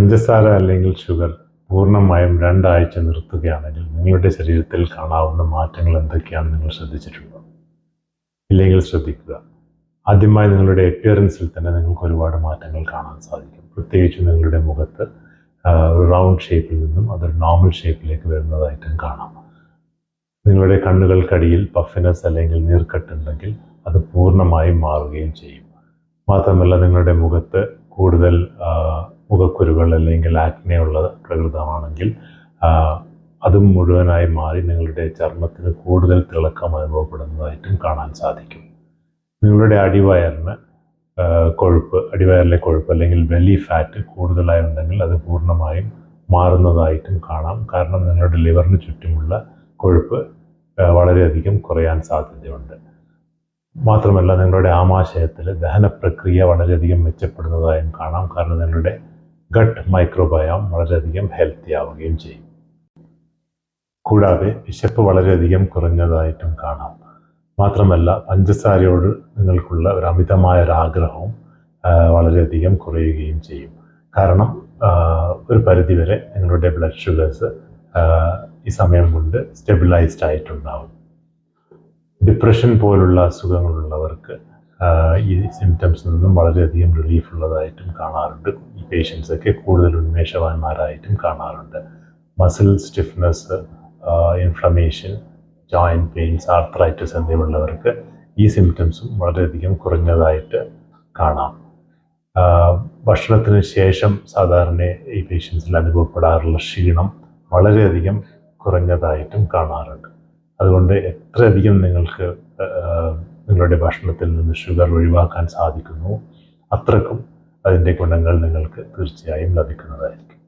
പഞ്ചസാര അല്ലെങ്കിൽ ഷുഗർ പൂർണ്ണമായും 2 ആഴ്ച നിർത്തുകയാണെങ്കിൽ നിങ്ങളുടെ ശരീരത്തിൽ കാണാവുന്ന മാറ്റങ്ങൾ എന്തൊക്കെയാണെന്ന് നിങ്ങൾ ശ്രദ്ധിച്ചിട്ടുണ്ടോ? ഇല്ലെങ്കിൽ ശ്രദ്ധിക്കുക. ആദ്യമായി നിങ്ങളുടെ അപ്പിയറൻസിൽ തന്നെ നിങ്ങൾക്ക് ഒരുപാട് മാറ്റങ്ങൾ കാണാൻ സാധിക്കും. പ്രത്യേകിച്ച് നിങ്ങളുടെ മുഖത്ത് ഒരു റൗണ്ട് ഷേപ്പിൽ നിന്നും അതൊരു നോർമൽ ഷേപ്പിലേക്ക് വരുന്നതായിട്ടും കാണാം. നിങ്ങളുടെ കണ്ണുകൾക്കടിയിൽ പഫിനെസ് അല്ലെങ്കിൽ നീർക്കെട്ടുണ്ടെങ്കിൽ അത് പൂർണ്ണമായും മാറുകയും ചെയ്യും. മാത്രമല്ല, നിങ്ങളുടെ മുഖത്ത് കൂടുതൽ മുഖക്കുരുകൾ അല്ലെങ്കിൽ ആക്നെ ഉള്ള പ്രകൃതമാണെങ്കിൽ അതും മുഴുവനായി മാറി നിങ്ങളുടെ ചർമ്മത്തിന് കൂടുതൽ തിളക്കം അനുഭവപ്പെടുന്നതായിട്ടും കാണാൻ സാധിക്കും. നിങ്ങളുടെ അടിവയറിലെ കൊഴുപ്പ് അല്ലെങ്കിൽ ബെല്ലി ഫാറ്റ് കൂടുതലായി ഉണ്ടെങ്കിൽ അത് പൂർണ്ണമായും മാറുന്നതായിട്ടും കാണാം. കാരണം നിങ്ങളുടെ ലിവറിന് ചുറ്റുമുള്ള കൊഴുപ്പ് വളരെയധികം കുറയാൻ സാധ്യതയുണ്ട്. മാത്രമല്ല, നിങ്ങളുടെ ആമാശയത്തിൽ ദഹന പ്രക്രിയ വളരെയധികം മെച്ചപ്പെടുന്നതായും കാണാം. കാരണം നിങ്ങളുടെ ഗട്ട് മൈക്രോബയോം വളരെയധികം ഹെൽത്തി ആവുകയും ചെയ്യും. കൂടാതെ വിശപ്പ് വളരെയധികം കുറഞ്ഞതായിട്ടും കാണാം. മാത്രമല്ല, പഞ്ചസാരയോട് നിങ്ങൾക്കുള്ള ഒരു അമിതമായ ആഗ്രഹവും വളരെയധികം കുറയുകയും ചെയ്യും. കാരണം ഒരു പരിധിവരെ നിങ്ങളുടെ ബ്ലഡ് ഷുഗേഴ്സ് ഈ സമയം കൊണ്ട് സ്റ്റെബിലൈസ്ഡ് ആയിട്ടുണ്ടാവും. ഡിപ്രഷൻ പോലുള്ള അസുഖങ്ങളുള്ളവർക്ക് ഈ സിംറ്റംസിൽ നിന്നും വളരെയധികം റിലീഫ് ഉള്ളതായിട്ടും കാണാറുണ്ട്. ഈ പേഷ്യൻസൊക്കെ കൂടുതൽ ഉന്മേഷവാന്മാരായിട്ടും കാണാറുണ്ട്. Muscle stiffness, inflammation, joint pains, arthritis എന്നിവയുള്ളവർക്ക് ഈ സിംറ്റംസും വളരെയധികം കുറഞ്ഞതായിട്ട് കാണാം. ഭക്ഷണത്തിന് ശേഷം സാധാരണ ഈ പേഷ്യൻസിൽ അനുഭവപ്പെടാറുള്ള ക്ഷീണം വളരെയധികം കുറഞ്ഞതായിട്ടും കാണാറുണ്ട്. അതുകൊണ്ട് എത്രയധികം നിങ്ങൾക്ക് നിങ്ങളുടെ ഭക്ഷണത്തിൽ നിന്ന് ഷുഗർ ഒഴിവാക്കാൻ സാധിക്കുന്നു, അത്രക്കും അതിൻ്റെ ഗുണങ്ങൾ നിങ്ങൾക്ക് തീർച്ചയായും ലഭിക്കുന്നതായിരിക്കും.